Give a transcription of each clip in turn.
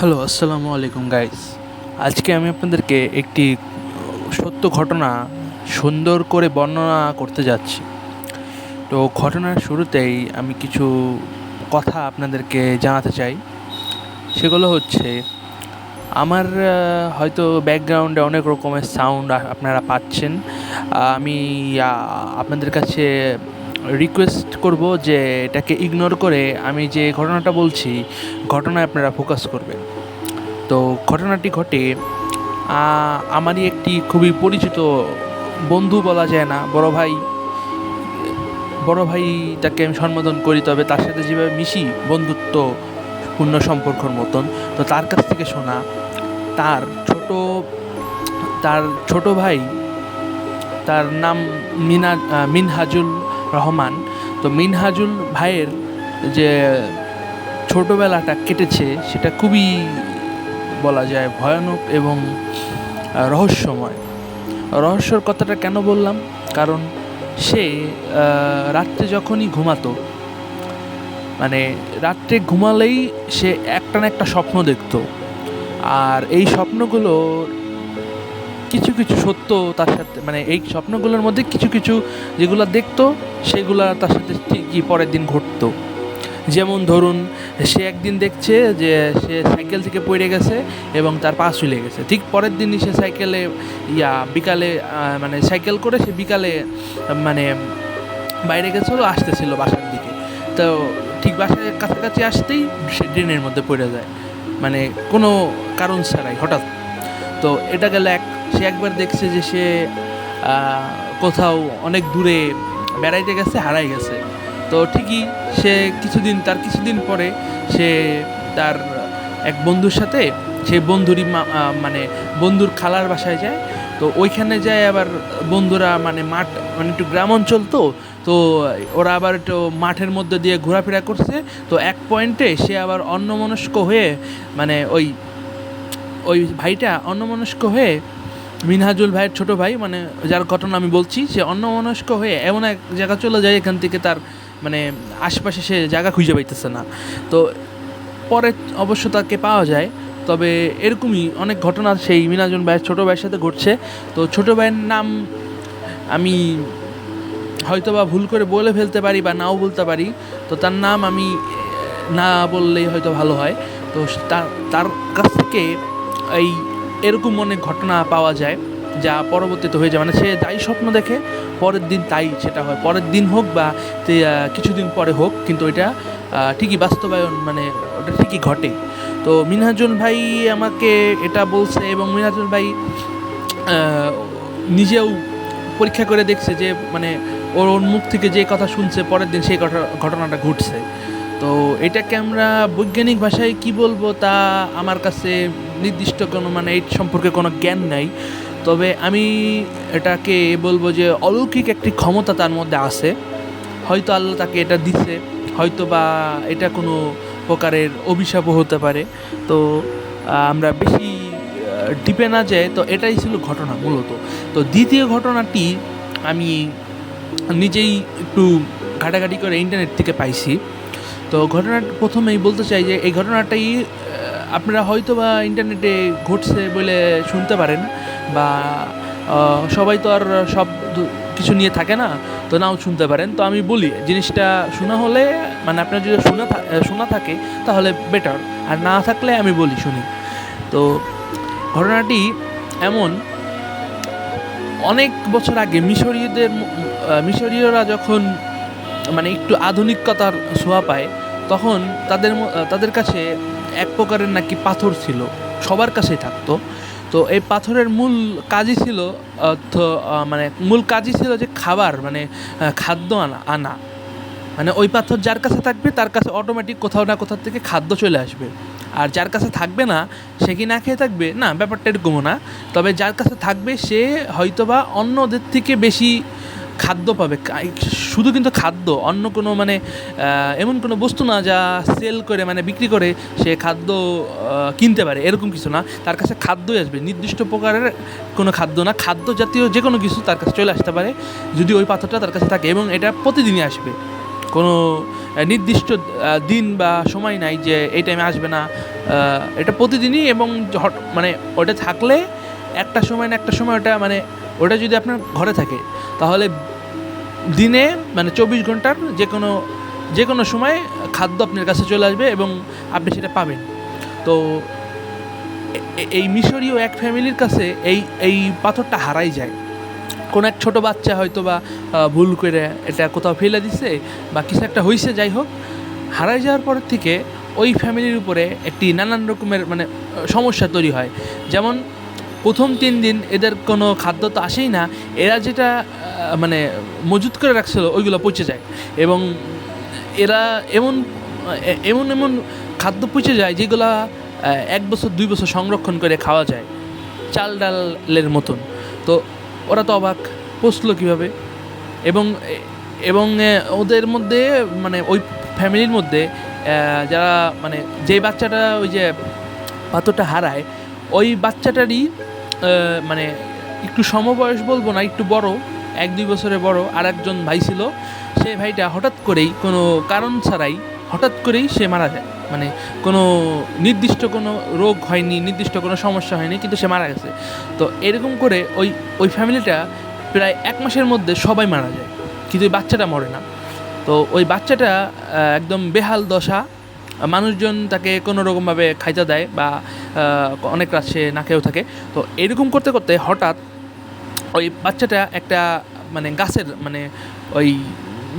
Hello, আসসালামু আলাইকুম guys. আজকে আমি আপনাদেরকে একটি সত্য ঘটনা সুন্দর করে বর্ণনা করতে যাচ্ছি। তো ঘটনার শুরুতেই আমি কিছু কথা আপনাদেরকে জানাতে চাই। সেগুলো হচ্ছে আমার হয়তো ব্যাকগ্রাউন্ডে অনেক রকমের সাউন্ড আপনারা পাচ্ছেন। আমি আপনাদের কাছে রিকোয়েস্ট করব যে এটাকে ইগনোর করে আমি যে ঘটনাটা বলছি ঘটনায় আপনারা ফোকাস করবেন। তো ঘটনাটি ঘটে আমারই একটি খুবই পরিচিত বন্ধু বলা যায় না, বড় ভাই তাকে আমি সম্বোধন করি, তবে তার সাথে যেভাবে মিশি বন্ধুত্বপূর্ণ সম্পর্কর মতন। তো তার কাছ থেকে শোনা তার ছোট তার ছোট ভাই, তার নাম মিনহাজুল রহমান। তো মিনহাজুল ভাইয়ের যে ছোটোবেলাটা কেটেছে সেটা খুবই বলা যায় ভয়ানক এবং রহস্যময়। রহস্যর কথাটা কেন বললাম, কারণ সে রাত্রে যখনই ঘুমাতো, মানে রাত্রে ঘুমালেই সে একটা না একটা স্বপ্ন দেখতো। আর এই স্বপ্নগুলো কিছু কিছু সত্য তার সাথে, মানে এই স্বপ্নগুলোর মধ্যে কিছু কিছু যেগুলো দেখতো সেগুলো তার সাথে ঠিকই পরের দিন ঘটতো। যেমন ধরুন, সে একদিন দেখছে যে সে সাইকেল থেকে পড়ে গেছে এবং তার পা ছুলে গেছে। ঠিক পরের দিনই সে সাইকেলে বিকালে মানে সাইকেল করে সে বিকালে মানে বাইরে গেছিলো, আসতেছিল বাসার দিকে। তো ঠিক বাসার কাছাকাছি আসতেই সে ড্রেনের মধ্যে পড়ে যায়, মানে কোনো কারণ ছাড়াই হঠাৎ। তো এটা গেল এক। সে একবার দেখছে যে সে কোথাও অনেক দূরে বেড়াইতে গেছে, হারাই গেছে। তো ঠিকই সে কিছুদিন পরে সে তার এক বন্ধুর সাথে, সে বন্ধুরই মানে বন্ধুর খালার বাসায় যায়। তো ওইখানে যায় আবার বন্ধুরা, মানে মাঠ, মানে একটু গ্রাম অঞ্চল, তো ওরা আবার একটু মাঠের মধ্যে দিয়ে ঘোরাফেরা করছে। তো এক পয়েন্টে সে আবার অন্যমনস্ক হয়ে, মানে ওই ভাইটা অন্যমনস্ক হয়ে, মিনহাজুল ভাইয়ের ছোট ভাই, মানে যার ঘটনা আমি বলছি, সে অন্যমনস্ক হয়ে এমন এক জায়গা চলে যায় এখান থেকে তার মানে আশপাশে সে জায়গা খুঁজে পাইতেছে না। তো পরে অবশ্য তাকে পাওয়া যায়। তবে এরকমই অনেক ঘটনা সেই মিনহাজুল ভাইয়ের ছোটো ভাইয়ের সাথে ঘটছে। তো ছোটো ভাইয়ের নাম আমি হয়তো বা ভুল করে বলে ফেলতে পারি বা নাও বলতে পারি। তো তার নাম আমি না বললেই হয়তো ভালো হয়। তো তার কাছ থেকে এরকম অনেক ঘটনা পাওয়া যায় যা পরবর্তীতে হয়ে যায়, মানে সে যাই স্বপ্ন দেখে পরের দিন তাই সেটা হয়, পরের দিন হোক বা কিছুদিন পরে হোক, কিন্তু ওইটা ঠিকই বাস্তবায়ন, মানে ওটা ঠিকই ঘটে। তো মিনহাজুল ভাই আমাকে এটা বলছে এবং মিনহাজুল ভাই নিজেও পরীক্ষা করে দেখছে যে মানে ওর মুখ থেকে যে কথা শুনছে পরের দিন সেই ঘটনাটা ঘটছে। তো এটাকে আমরা বৈজ্ঞানিক ভাষায় কি বলবো তা আমার কাছে নির্দিষ্ট কোনো, মানে এই সম্পর্কে কোনো জ্ঞান নাই। তবে আমি এটাকে বলবো যে অলৌকিক একটি ক্ষমতা তার মধ্যে আছে। হয়তো আল্লাহ তাকে এটা দিছে, হয়তো বা এটা কোনো প্রকারের অভিশাপও হতে পারে। তো আমরা বেশি ডিপে না যায়। তো এটাই ছিল ঘটনা মূলত। তো দ্বিতীয় ঘটনাটি আমি নিজেই একটু ঘাটাঘাটি করে ইন্টারনেট থেকে পাইছি। তো ঘটনাটা প্রথমেই বলতে চাই যে এই ঘটনাটাই আপনারা হয়তো বা ইন্টারনেটে ঘটছে বলে শুনতে পারেন, বা সবাই তো আর সব কিছু নিয়ে থাকে না, তো নাও শুনতে পারেন। তো আমি বলি, জিনিসটা শোনা হলে, মানে আপনার যদি শোনা থাকে তাহলে বেটার, আর না থাকলে আমি বলি শুনি। তো ঘটনাটি এমন, অনেক বছর আগে মিশরীয়রা যখন মানে একটু আধুনিকতার ছোঁয়া পায়, তখন তাদের কাছে এক প্রকারের নাকি পাথর ছিল, সবার কাছেই থাকতো। তো এই পাথরের মূল কাজই ছিল যে খাবার, মানে খাদ্য আনা। মানে ওই পাথর যার কাছে থাকবে তার কাছে অটোমেটিক কোথাও না কোথাও থেকে খাদ্য চলে আসবে। আর যার কাছে থাকবে না সে কি না খেয়ে থাকবে? না, ব্যাপারটা এরকমও না। তবে যার কাছে থাকবে সে হয়তোবা অন্যদের থেকে বেশি খাদ্য পাবে। শুধু কিন্তু খাদ্য, অন্য কোনো মানে এমন কোনো বস্তু না যা সেল করে, মানে বিক্রি করে সে খাদ্য কিনতে পারে, এরকম কিছু না। তার কাছে খাদ্যই আসবে, নির্দিষ্ট প্রকারের কোনো খাদ্য না, খাদ্য জাতীয় যে কোনো কিছু তার কাছে চলে আসতে পারে যদি ওই পাথরটা তার কাছে থাকে, এবং এটা প্রতিদিনই আসবে। কোনো নির্দিষ্ট দিন বা সময় নাই যে এই টাইমে আসবে না। এটা প্রতিদিনই, এবং মানে ওটা থাকলে একটা সময় না একটা সময় ওটা মানে ওটা যদি আপনার ঘরে থাকে তাহলে দিনে মানে 24 ঘন্টার যে কোনো সময় খাদ্য আপনার কাছে চলে আসবে এবং আপনি সেটা পাবেন। তো এই মিশরীয় এক ফ্যামিলির কাছে এই পাথরটা হারাই যায়। কোনো এক ছোটো বাচ্চা হয়তো বা ভুল করে এটা কোথাও ফেলে দিছে বা কিছু একটা হয়েছে, যাই হোক, হারাই যাওয়ার পর থেকে ওই ফ্যামিলির উপরে একটি নানান রকমের মানে সমস্যা তৈরি হয়। যেমন প্রথম 3 দিন এদের কোনো খাদ্য তো আসেই না, এরা যেটা মানে মজুত করে রাখছিল ওইগুলো পচে যায়, এবং এরা এমন এমন এমন খাদ্য পচে যায় যেগুলা 1 বছর 2 বছর সংরক্ষণ করে খাওয়া যায়, চাল ডালের মতন। তো ওরা তো অবাক, পচলো কীভাবে। এবং এবং ওদের মধ্যে মানে ওই ফ্যামিলির মধ্যে যারা মানে যেই বাচ্চাটা ওই যে পাথরটা হারায়, ওই বাচ্চাটারই মানে একটু সমবয়স বলবো না, একটু বড়, 1-2 বছরের বড় আর একজন ভাই ছিল। সেই ভাইটা হঠাৎ করেই কোনো কারণ ছাড়াই হঠাৎ করেই সে মারা যায়। মানে কোনো নির্দিষ্ট কোনো রোগ হয়নি, নির্দিষ্ট কোনো সমস্যা হয়নি, কিন্তু সে মারা গেছে। তো এরকম করে ওই ফ্যামিলিটা প্রায় 1 মাসের মধ্যে সবাই মারা যায়, কিন্তু ওই বাচ্চাটা মরে না। তো ওই বাচ্চাটা একদম বেহাল দশা, মানুষজন তাকে কোনো রকমভাবে খাইতে দেয় বা অনেক রাত সে না খেয়েও থাকে। তো এরকম করতে করতে হঠাৎ ওই বাচ্চাটা একটা মানে গাছের মানে ওই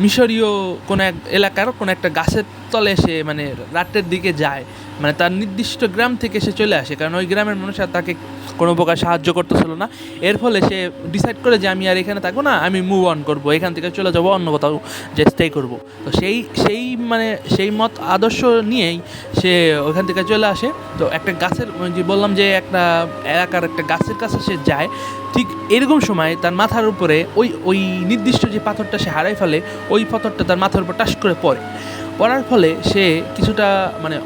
মিশরীয় কোনো এক এলাকার কোনো একটা গাছের তলে সে মানে রাতের দিকে যায়, মানে তার নির্দিষ্ট গ্রাম থেকে সে চলে আসে, কারণ ওই গ্রামের মানুষ আর তাকে কোনো প্রকার সাহায্য করতেছিল না। এর ফলে সে ডিসাইড করে যে আমি আর এখানে থাকবো না, আমি মুভ অন করবো, এখান থেকে চলে যাবো অন্য কোথাও, যে স্টে করবো। তো সেই মত আদর্শ নিয়েই সে ওখান থেকে চলে আসে। তো একটা গাছের যে বললাম যে একটা এলাকার একটা গাছের কাছে সে যায়, ঠিক এরকম সময় তার মাথার উপরে ওই নির্দিষ্ট যে পাথরটা সে হারাই ফেলে, ওই পাথরটা তার মাথার উপর টাস করে পড়ার ফলে সে কিছুটা মানে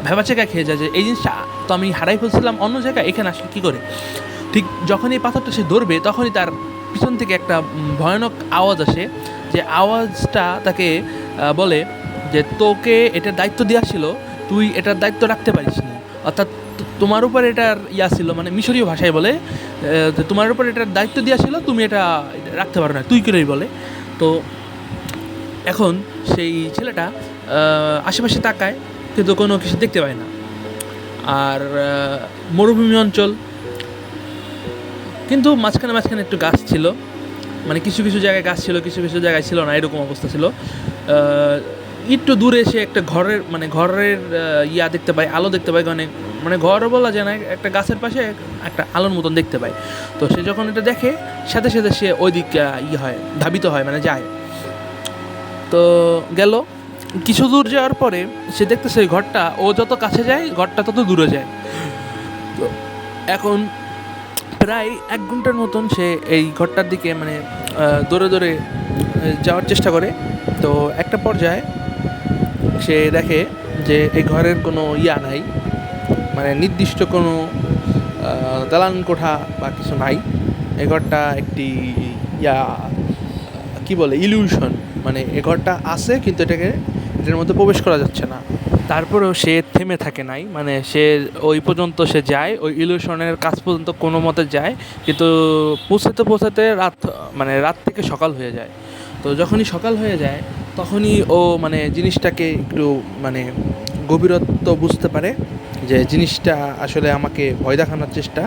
ভেবাচেকা খেয়ে যায় যে এই জিনিসটা তো আমি হারাই ফেলছিলাম অন্য জায়গায়, এখানে আসলে কী করে। ঠিক যখন এই পাথরটা সে ধরবে তখনই তার পিছন থেকে একটা ভয়ানক আওয়াজ আসে, যে আওয়াজটা তাকে বলে যে তোকে এটার দায়িত্ব দেওয়া ছিল, তুই এটার দায়িত্ব রাখতে পারিস নি, অর্থাৎ তোমার উপর এটার ছিল, মানে মিশরীয় ভাষায় বলে তোমার উপর এটার দায়িত্ব দেওয়া ছিল, তুমি এটা রাখতে পারো না, তুই করেই বলে। তো এখন সেই ছেলেটা আশেপাশে তাকায় কিন্তু কোনো কিছু দেখতে পায় না। আর মরুভূমি অঞ্চল, কিন্তু মাঝখানে একটু গাছ ছিল, মানে কিছু কিছু জায়গায় গাছ ছিল, কিছু কিছু জায়গায় ছিল না, এরকম অবস্থা ছিল। একটু দূরে সে একটা ঘরের দেখতে পায়, আলো দেখতে পায়, মানে ঘরও বলা যায় না, একটা গাছের পাশে একটা আলোর মতন দেখতে পায়। তো সে যখন এটা দেখে সাথে সাথে সে ওই দিক ধাবিত হয়, মানে যায়। তো গেল কিছু দূর যাওয়ার পরে সে দেখতেছে ওই ঘরটা, ও যত কাছে যায় ঘরটা তত দূরে যায়। তো এখন প্রায় 1 ঘন্টার মতন সে এই ঘরটার দিকে মানে দৌড়ে যাওয়ার চেষ্টা করে। তো একটা পর্যায়ে সে দেখে যে এই ঘরের কোনো নাই, মানে নির্দিষ্ট কোনো দালান কোঠা বা কিছু নাই। এই ঘরটা একটি কি বলে ইলিউশন, মানে এ ঘরটা আছে কিন্তু এটার মধ্যে প্রবেশ করা যাচ্ছে না। তারপরেও সে থেমে থাকে নাই, মানে সে ওই পর্যন্ত সে যায়, ওই ইলিউশনের কাছ পর্যন্ত কোনো মতে যায়, কিন্তু পৌঁছাতে রাত থেকে সকাল হয়ে যায়। তো যখনই সকাল হয়ে যায় তখনই ও মানে জিনিসটাকে একটু মানে গভীরত্ব বুঝতে পারে যে জিনিসটা আসলে আমাকে ভয় দেখানোর চেষ্টা।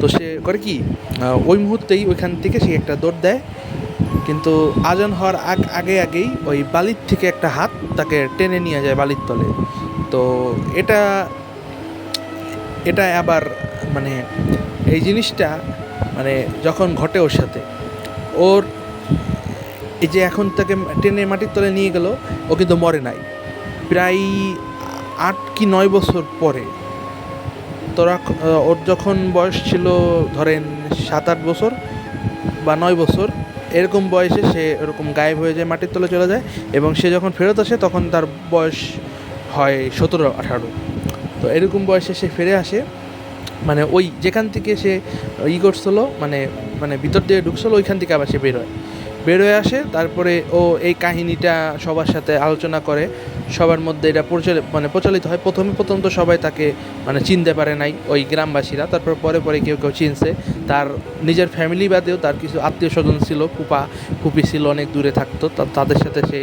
তো সে করে কি, ওই মুহূর্তেই ওইখান থেকে সে একটা দৌড় দেয়, কিন্তু আজান হওয়ার আগেই ওই বালির থেকে একটা হাত তাকে টেনে নিয়ে যায় বালির তলে। তো এটা আবার মানে এই জিনিসটা মানে যখন ঘটে ওর সাথে, ওর এই যে এখন তাকে টেনে মাটির তলে নিয়ে গেল, ও কিন্তু মরে নাই। প্রায় 8 কি 9 বছর পরে, ওর যখন বয়স ছিল ধরেন 7-8 বছর বা 9 বছর, এরকম বয়সে সে এরকম গায়েব হয়ে যায়, মাটির তলে চলে যায়, এবং সে যখন ফেরত আসে তখন তার বয়স হয় 17-18। তো এরকম বয়সে সে ফিরে আসে, মানে ওই যেখান থেকে সে করছিল মানে ভিতর দিয়ে ঢুকছিল ওইখান থেকে আবার সে বের হয়। বের হয়ে আসে, তারপরে ও এই কাহিনীটা সবার সাথে আলোচনা করে, সবার মধ্যে এটা প্রচলিত হয়। প্রথম তো সবাই তাকে মানে চিনতে পারে নাই ওই গ্রামবাসীরা, তারপর পরে পরে কেউ কেউ চিনছে। তার নিজের ফ্যামিলি বাদেও তার কিছু আত্মীয় স্বজন ছিল, ফুপি ছিল, অনেক দূরে থাকতো, তাদের সাথে সে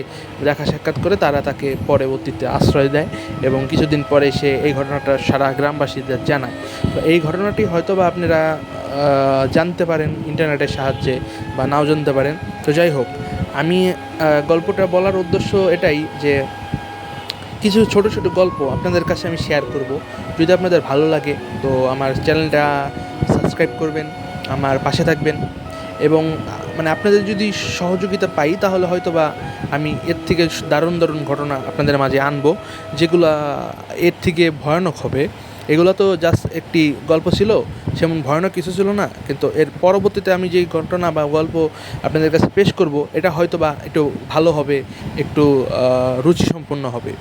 দেখা সাক্ষাৎ করে, তারা তাকে পরবর্তীতে আশ্রয় দেয় এবং কিছুদিন পরে সে এই ঘটনাটা সারা গ্রামবাসীদের জানায়। তো এই ঘটনাটি হয়তো বা আপনারা জানতে পারেন ইন্টারনেটের সাহায্যে বা নাও জানতে পারেন। তো যাই হোক, আমি গল্পটা বলার উদ্দেশ্য এটাই যে কিছু ছোট ছোট গল্প আপনাদের কাছে আমি শেয়ার করব। যদি আপনাদের ভালো লাগে তো আমার চ্যানেলটা সাবস্ক্রাইব করবেন, আমার পাশে থাকবেন, এবং মানে আপনাদের যদি সহযোগিতা পাই তাহলে হয়তো বা আমি এর থেকে দারুণ দারুণ ঘটনা আপনাদের মাঝে আনবো, যেগুলা এর থেকে ভয়ানক হবে। এগুলো তো জাস্ট একটি গল্প ছিল, সেমন ভয়ানক কিছু ছিল না, কিন্তু এর পরবর্তীতে আমি যেই ঘটনা বা গল্প আপনাদের কাছে পেশ করব এটা হয়তো বা একটু ভালো হবে, একটু রুচিসম্পন্ন হবে।